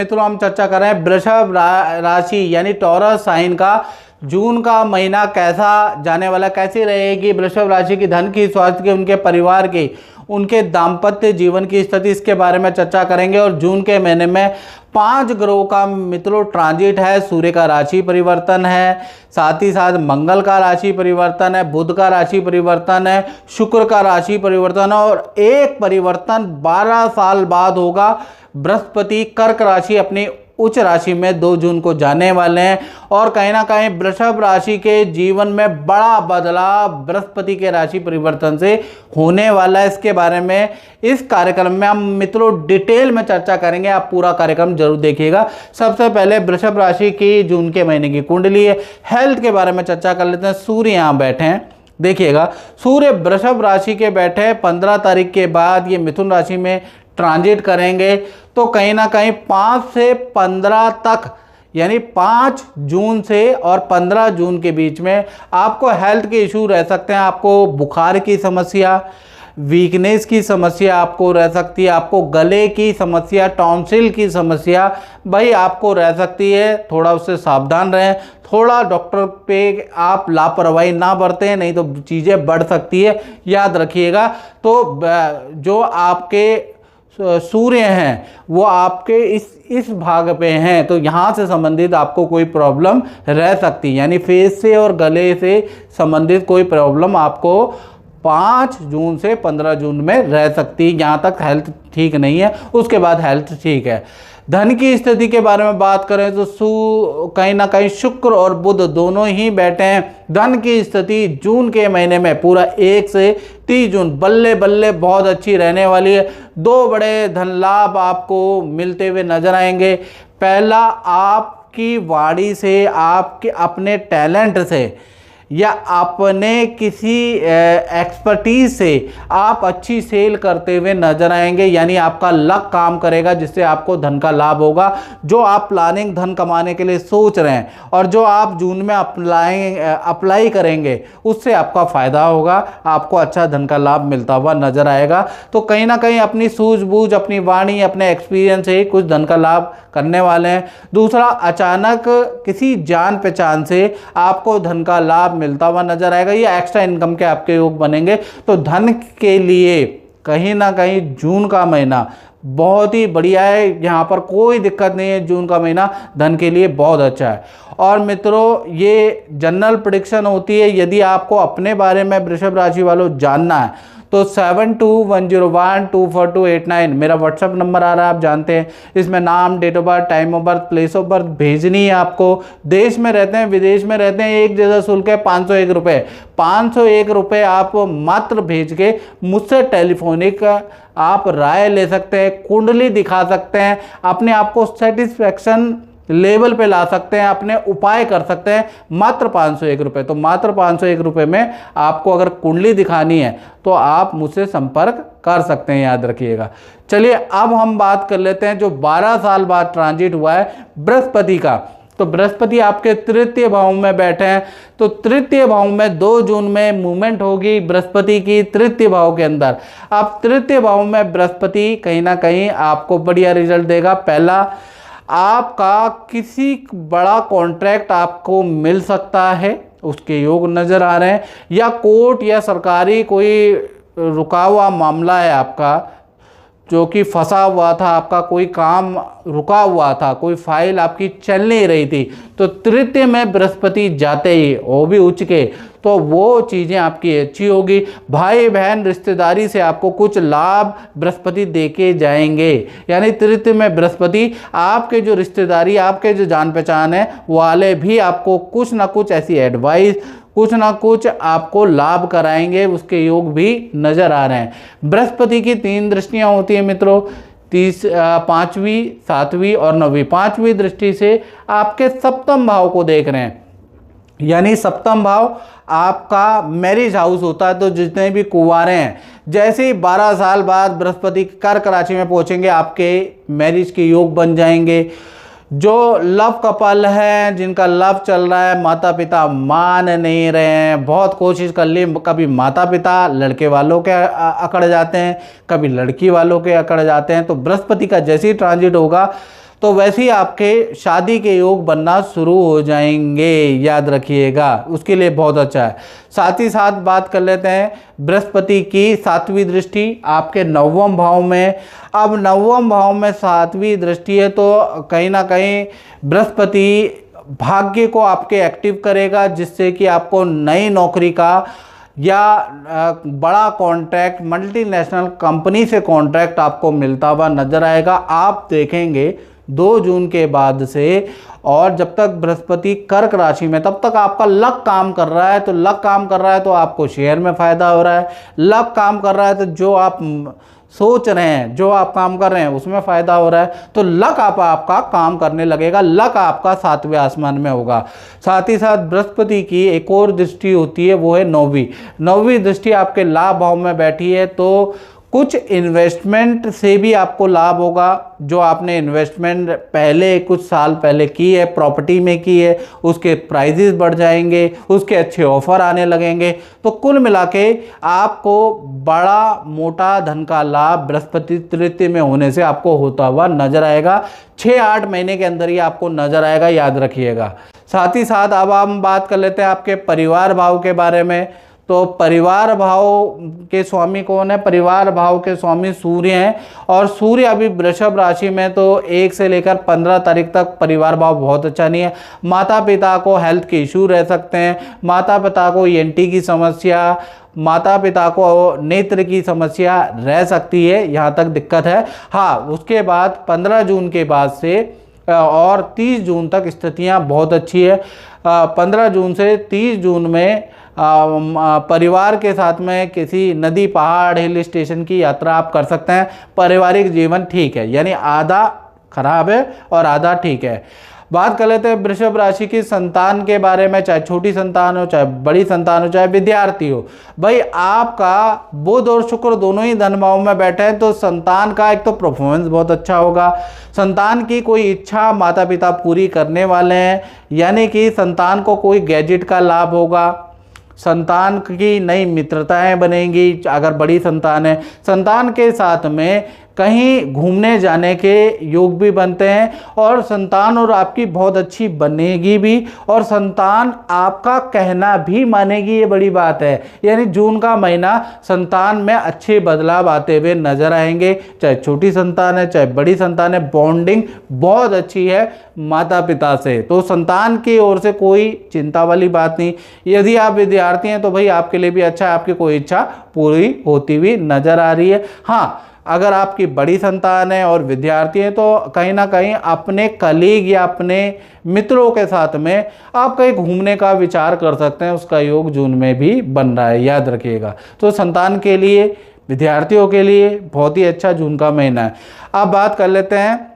मित्रों हम चर्चा कर रहे हैं वृषभ राशि यानी टॉरस साइन का जून का महीना कैसा जाने वाला, कैसी रहेगी वृषभ राशि की धन की, स्वास्थ्य की, उनके परिवार की, उनके दाम्पत्य जीवन की स्थिति, इसके बारे में चर्चा करेंगे। और जून के महीने में 5 ग्रहों का मित्रों ट्रांजिट है। सूर्य का राशि परिवर्तन है, साथ ही साथ मंगल का राशि परिवर्तन है, बुध का राशि परिवर्तन है, शुक्र का राशि परिवर्तन है और एक परिवर्तन 12 साल बाद होगा। बृहस्पति कर्क राशि अपनी उच्च राशि में 2 जून को जाने वाले हैं और कहीं ना कहीं वृषभ राशि के जीवन में बड़ा बदलाव बृहस्पति के राशि परिवर्तन से होने वाला है। इसके बारे में इस कार्यक्रम में हम मित्रों डिटेल में चर्चा करेंगे, आप पूरा कार्यक्रम जरूर देखिएगा। सबसे पहले वृषभ राशि की जून के महीने की कुंडली है, हेल्थ के बारे में चर्चा कर लेते हैं। सूर्य यहाँ बैठे हैं, देखिएगा सूर्य वृषभ राशि के बैठे 15 तारीख के बाद ये मिथुन राशि में ट्रांजिट करेंगे, तो कहीं ना कहीं 5 से 15 तक यानी 5 जून से और 15 जून के बीच में आपको हेल्थ के इशू रह सकते हैं। आपको बुखार की समस्या, वीकनेस की समस्या आपको रह सकती है, आपको गले की समस्या, टॉन्सिल की समस्या भाई आपको रह सकती है। थोड़ा उससे सावधान रहें, थोड़ा डॉक्टर पे आप लापरवाही ना बरतें, नहीं तो चीज़ें बढ़ सकती है, याद रखिएगा। तो जो आपके सूर्य हैं वो आपके इस भाग पे हैं, तो यहाँ से संबंधित आपको कोई प्रॉब्लम रह सकती है, यानी फेस से और गले से संबंधित कोई प्रॉब्लम आपको 5 जून से 15 जून में रह सकती है। यहाँ तक हेल्थ ठीक नहीं है, उसके बाद हेल्थ ठीक है। धन की स्थिति के बारे में बात करें तो कहीं ना कहीं शुक्र और बुध दोनों ही बैठे हैं। धन की स्थिति जून के महीने में पूरा 1 से 30 जून बल्ले बल्ले बहुत अच्छी रहने वाली है। 2 बड़े धन लाभ आपको मिलते हुए नजर आएंगे। पहला, आपकी वाणी से, आपके अपने टैलेंट से या अपने किसी एक्सपर्टीज से आप अच्छी सेल करते हुए नजर आएंगे, यानी आपका लक काम करेगा जिससे आपको धन का लाभ होगा। जो आप प्लानिंग धन कमाने के लिए सोच रहे हैं और जो आप जून में अप्लाई करेंगे उससे आपका फायदा होगा, आपको अच्छा धन का लाभ मिलता हुआ नजर आएगा। तो कहीं ना कहीं अपनी सूझबूझ, अपनी वाणी, अपने एक्सपीरियंस से ही कुछ धन का लाभ करने वाले हैं। दूसरा, अचानक किसी जान पहचान से आपको धन का लाभ मिलता हुआ नजर आएगा, ये एक्स्ट्रा इनकम के आपके योग बनेंगे। तो धन के लिए कहीं ना कहीं जून का महीना बहुत ही बढ़िया है, यहाँ पर कोई दिक्कत नहीं है। जून का महीना धन के लिए बहुत अच्छा है। और मित्रों ये जनरल प्रेडिक्शन होती है, यदि आपको अपने बारे में वृषभ राशि वालों जानना है तो 7210124289 मेरा व्हाट्सएप नंबर आ रहा है, आप जानते हैं। इसमें नाम, date of birth, time of birth, place of birth भेजनी है आपको। देश में रहते हैं, विदेश में रहते हैं, एक जैसा शुल्क है 501 रुपये। 501 रुपये आप मात्र भेज के मुझसे टेलीफोनिक आप राय ले सकते हैं, कुंडली दिखा सकते हैं, अपने आप को सेटिस्फैक्शन लेवल पे ला सकते हैं, अपने उपाय कर सकते हैं, मात्र 501 रुपये। तो मात्र 501 रुपये में आपको अगर कुंडली दिखानी है तो आप मुझसे संपर्क कर सकते हैं, याद रखिएगा। चलिए अब हम बात कर लेते हैं जो 12 साल बाद ट्रांजिट हुआ है बृहस्पति का। तो बृहस्पति आपके तृतीय भाव में बैठे हैं, तो तृतीय भाव में 2 जून में मूवमेंट होगी बृहस्पति की तृतीय भाव के अंदर। अब तृतीय भाव में बृहस्पति कहीं ना कहीं आपको बढ़िया रिजल्ट देगा। पहला, आपका किसी बड़ा कॉन्ट्रैक्ट आपको मिल सकता है, उसके योग नज़र आ रहे हैं, या कोर्ट या सरकारी कोई रुका हुआ मामला है आपका जो कि फंसा हुआ था, आपका कोई काम रुका हुआ था, कोई फाइल आपकी चल नहीं रही थी, तो तृतीय में बृहस्पति जाते ही वो भी उच्च के, तो वो चीज़ें आपकी अच्छी होगी। भाई बहन रिश्तेदारी से आपको कुछ लाभ बृहस्पति देके जाएंगे, यानी तृतीय में बृहस्पति आपके जो रिश्तेदारी, आपके जो जान पहचान है वाले भी आपको कुछ ना कुछ ऐसी एडवाइस, कुछ ना कुछ आपको लाभ कराएंगे, उसके योग भी नजर आ रहे हैं। बृहस्पति की 3 दृष्टियां होती है मित्रों, 5वीं, 7वीं और 9वीं। 5वीं दृष्टि से आपके सप्तम भाव को देख रहे हैं, यानी सप्तम भाव आपका मैरिज हाउस होता है। तो जितने भी कुंवारे हैं, जैसे ही 12 साल बाद बृहस्पति कर्क राशि में पहुंचेंगे आपके मैरिज के योग बन जाएंगे। जो लव कपल हैं, जिनका लव चल रहा है, माता पिता मान नहीं रहे हैं, बहुत कोशिश कर ली, कभी माता पिता लड़के वालों के अकड़ जाते हैं, कभी लड़की वालों के अकड़ जाते हैं। तो बृहस्पति का जैसे ही ट्रांजिट होगा तो वैसे ही आपके शादी के योग बनना शुरू हो जाएंगे, याद रखिएगा, उसके लिए बहुत अच्छा है। साथ ही साथ बात कर लेते हैं बृहस्पति की 7वीं दृष्टि आपके 9वें भाव में। अब 9वें भाव में 7वीं दृष्टि है तो कहीं ना कहीं बृहस्पति भाग्य को आपके एक्टिव करेगा, जिससे कि आपको नई नौकरी का या बड़ा कॉन्ट्रैक्ट मल्टीनेशनल कंपनी से कॉन्ट्रैक्ट आपको मिलता हुआ नजर आएगा। आप देखेंगे 2 जून के बाद से, और जब तक बृहस्पति कर्क राशि में, तब तक आपका लक काम कर रहा है। तो लक काम कर रहा है तो आपको शेयर में फ़ायदा हो रहा है। लक काम कर रहा है तो जो आप सोच रहे हैं, जो आप काम कर रहे हैं उसमें फ़ायदा हो रहा है। तो लक आपका काम करने लगेगा, लक आपका 7वें आसमान में होगा। साथ ही साथ बृहस्पति की एक और दृष्टि होती है, वो है 9वीं दृष्टि आपके लाभ भाव में बैठी है। तो कुछ इन्वेस्टमेंट से भी आपको लाभ होगा। जो आपने इन्वेस्टमेंट पहले कुछ साल पहले की है, प्रॉपर्टी में की है, उसके प्राइजेस बढ़ जाएंगे, उसके अच्छे ऑफर आने लगेंगे। तो कुल मिला के आपको बड़ा मोटा धन का लाभ बृहस्पति तृतीय में होने से आपको होता हुआ नजर आएगा। 6-8 महीने के अंदर ही आपको नजर आएगा, याद रखिएगा। साथ ही साथ अब हम बात कर लेते हैं आपके परिवार भाव के बारे में। तो परिवार भाव के स्वामी कौन है? परिवार भाव के स्वामी सूर्य हैं, और सूर्य अभी वृषभ राशि में, तो 1 से लेकर 15 तारीख तक परिवार भाव बहुत अच्छा नहीं है। माता पिता को हेल्थ के इशू रह सकते हैं, माता पिता को ENT की समस्या, माता पिता को नेत्र की समस्या रह सकती है, यहाँ तक दिक्कत है। हाँ, उसके बाद 15 जून के बाद से और 30 जून तक स्थितियाँ बहुत अच्छी है। 15 जून से 30 जून में परिवार के साथ में किसी नदी, पहाड़, हिल स्टेशन की यात्रा आप कर सकते हैं। पारिवारिक जीवन ठीक है, यानी आधा खराब है और आधा ठीक है। बात कर लेते हैं वृषभ राशि की संतान के बारे में। चाहे छोटी संतान हो, चाहे बड़ी संतान हो, चाहे विद्यार्थी हो, भाई आपका बुध और शुक्र दोनों ही धन भाव में बैठे हैं, तो संतान का एक तो परफॉर्मेंस बहुत अच्छा होगा। संतान की कोई इच्छा माता पिता पूरी करने वाले हैं, यानी कि संतान को कोई गैजेट का लाभ होगा, संतान की नई मित्रताएं बनेंगी। अगर बड़ी संतान है, संतान के साथ में कहीं घूमने जाने के योग भी बनते हैं, और संतान और आपकी बहुत अच्छी बनेगी भी, और संतान आपका कहना भी मानेगी, ये बड़ी बात है। यानी जून का महीना संतान में अच्छे बदलाव आते हुए नजर आएंगे। चाहे छोटी संतान है, चाहे बड़ी संतान है, बॉन्डिंग बहुत अच्छी है माता पिता से। तो संतान की ओर से कोई चिंता वाली बात नहीं। यदि आप विद्यार्थी हैं तो भाई आपके लिए भी अच्छा है, आपकी कोई इच्छा पूरी होती हुई नजर आ रही है। हाँ, अगर आपकी बड़ी संतान है और विद्यार्थी हैं तो कहीं ना कहीं अपने कलीग या अपने मित्रों के साथ में आप कहीं घूमने का विचार कर सकते हैं, उसका योग जून में भी बन रहा है, याद रखिएगा। तो संतान के लिए, विद्यार्थियों के लिए बहुत ही अच्छा जून का महीना है। अब बात कर लेते हैं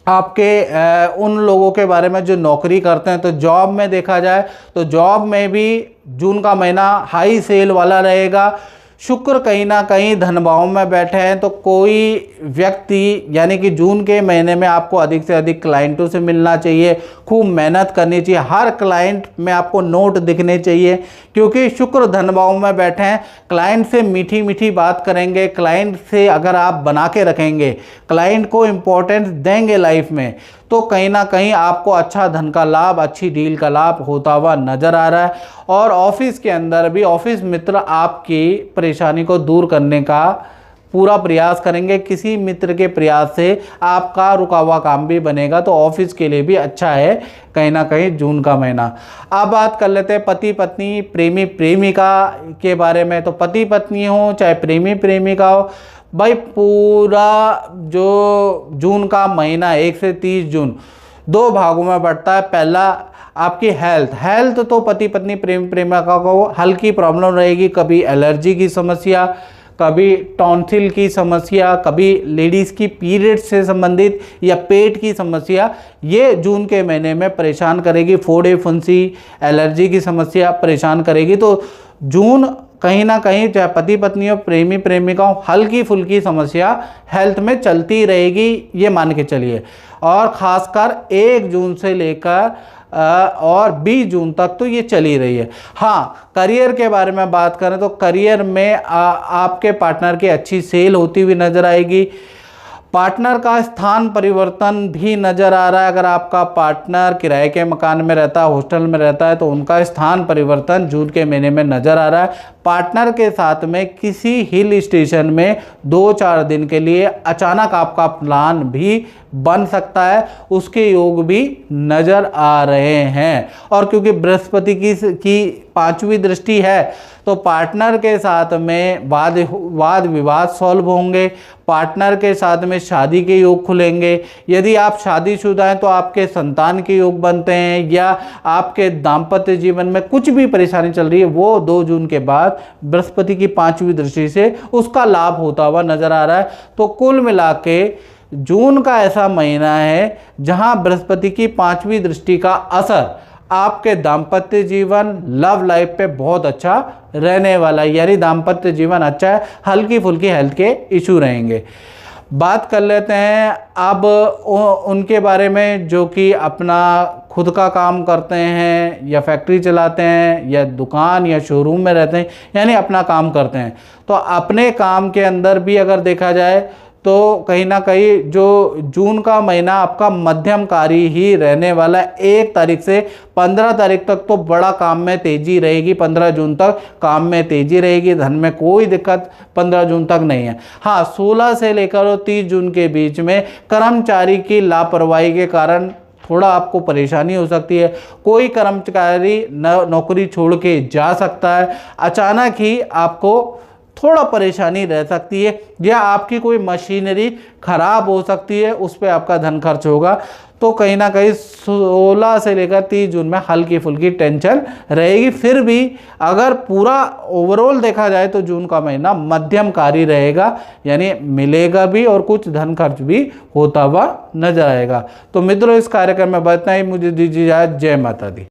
आपके उन लोगों के बारे में जो नौकरी करते हैं। तो जॉब में देखा जाए तो जॉब में भी जून का महीना हाई सेल वाला रहेगा। शुक्र कहीं ना कहीं धन भाव में बैठे हैं, तो कोई व्यक्ति, यानी कि जून के महीने में आपको अधिक से अधिक क्लाइंटों से मिलना चाहिए, खूब मेहनत करनी चाहिए, हर क्लाइंट में आपको नोट दिखने चाहिए, क्योंकि शुक्र धन भाव में बैठे हैं। क्लाइंट से मीठी मीठी बात करेंगे, क्लाइंट से अगर आप बना के रखेंगे, क्लाइंट को इम्पोर्टेंस देंगे लाइफ में, तो कहीं ना कहीं आपको अच्छा धन का लाभ, अच्छी डील का लाभ होता हुआ नजर आ रहा है। और ऑफिस के अंदर भी ऑफिस मित्र आपकी परेशानी को दूर करने का पूरा प्रयास करेंगे। किसी मित्र के प्रयास से आपका रुका हुआ काम भी बनेगा, तो ऑफिस के लिए भी अच्छा है कहीं ना कहीं जून का महीना। अब बात कर लेते हैं पति पत्नी, प्रेमी प्रेमिका के बारे में। तो पति पत्नी हो चाहे प्रेमी प्रेमिका हो, भाई पूरा जो जून का महीना 1 से 30 जून 2 भागों में बढ़ता है। पहला आपकी हेल्थ तो पति पत्नी प्रेम प्रेमिका को हल्की प्रॉब्लम रहेगी, कभी एलर्जी की समस्या, कभी टॉन्सिल की समस्या, कभी लेडीज़ की पीरियड से संबंधित या पेट की समस्या, ये जून के महीने में परेशान करेगी। फोड़े फुंसी, एलर्जी की समस्या परेशान करेगी। तो जून कहीं ना कहीं चाहे पति पत्नी हो, प्रेमी प्रेमिका हो, हल्की फुल्की समस्या हेल्थ में चलती रहेगी, ये मान के चलिए। और ख़ासकर 1 जून से लेकर और 20 जून तक तो ये चली रही है। हाँ, करियर के बारे में बात करें तो करियर में आपके पार्टनर की अच्छी सेल होती हुई नजर आएगी। पार्टनर का स्थान परिवर्तन भी नज़र आ रहा है। अगर आपका पार्टनर किराए के मकान में रहता है, हॉस्टल में रहता है, तो उनका स्थान परिवर्तन जून के महीने में नज़र आ रहा है। पार्टनर के साथ में किसी हिल स्टेशन में 2-4 दिन के लिए अचानक आपका प्लान भी बन सकता है, उसके योग भी नज़र आ रहे हैं। और क्योंकि बृहस्पति की 5वीं दृष्टि है, तो पार्टनर के साथ में वाद विवाद सॉल्व होंगे, पार्टनर के साथ में शादी के योग खुलेंगे। यदि आप शादीशुदा हैं तो आपके संतान के योग बनते हैं, या आपके दाम्पत्य जीवन में कुछ भी परेशानी चल रही है वो 2 जून के बाद बृहस्पति की 5वीं दृष्टि से उसका लाभ होता हुआ नजर आ रहा है। तो कुल मिला के जून का ऐसा महीना है जहां बृहस्पति की 5वीं दृष्टि का असर आपके दाम्पत्य जीवन, लव लाइफ पे बहुत अच्छा रहने वाला है। यानी दाम्पत्य जीवन अच्छा है, हल्की फुल्की हेल्थ के इशू रहेंगे। बात कर लेते हैं अब उनके बारे में जो कि अपना खुद का काम करते हैं, या फैक्ट्री चलाते हैं, या दुकान या शोरूम में रहते हैं, यानी अपना काम करते हैं। तो अपने काम के अंदर भी अगर देखा जाए तो कहीं ना कहीं जो जून का महीना आपका मध्यमकारी ही रहने वाला है। 1 तारीख से 15 तारीख तक तो बड़ा काम में तेजी रहेगी, 15 जून तक काम में तेजी रहेगी, धन में कोई दिक्कत 15 जून तक नहीं है। हाँ, 16 से लेकर 30 जून के बीच में कर्मचारी की लापरवाही के कारण थोड़ा आपको परेशानी हो सकती है। कोई कर्मचारी नौकरी छोड़ के जा सकता है, अचानक ही आपको थोड़ा परेशानी रह सकती है, या आपकी कोई मशीनरी खराब हो सकती है, उस पर आपका धन खर्च होगा। तो कहीं ना कहीं 16 से लेकर 30 जून में हल्की फुल्की टेंशन रहेगी। फिर भी अगर पूरा ओवरऑल देखा जाए तो जून का महीना मध्यमकारी रहेगा, यानी मिलेगा भी और कुछ धन खर्च भी होता हुआ नजर आएगा। तो मित्रों, इस कार्यक्रम में बतना ही, मुझे दीजिए इजाजत। जय माता दी।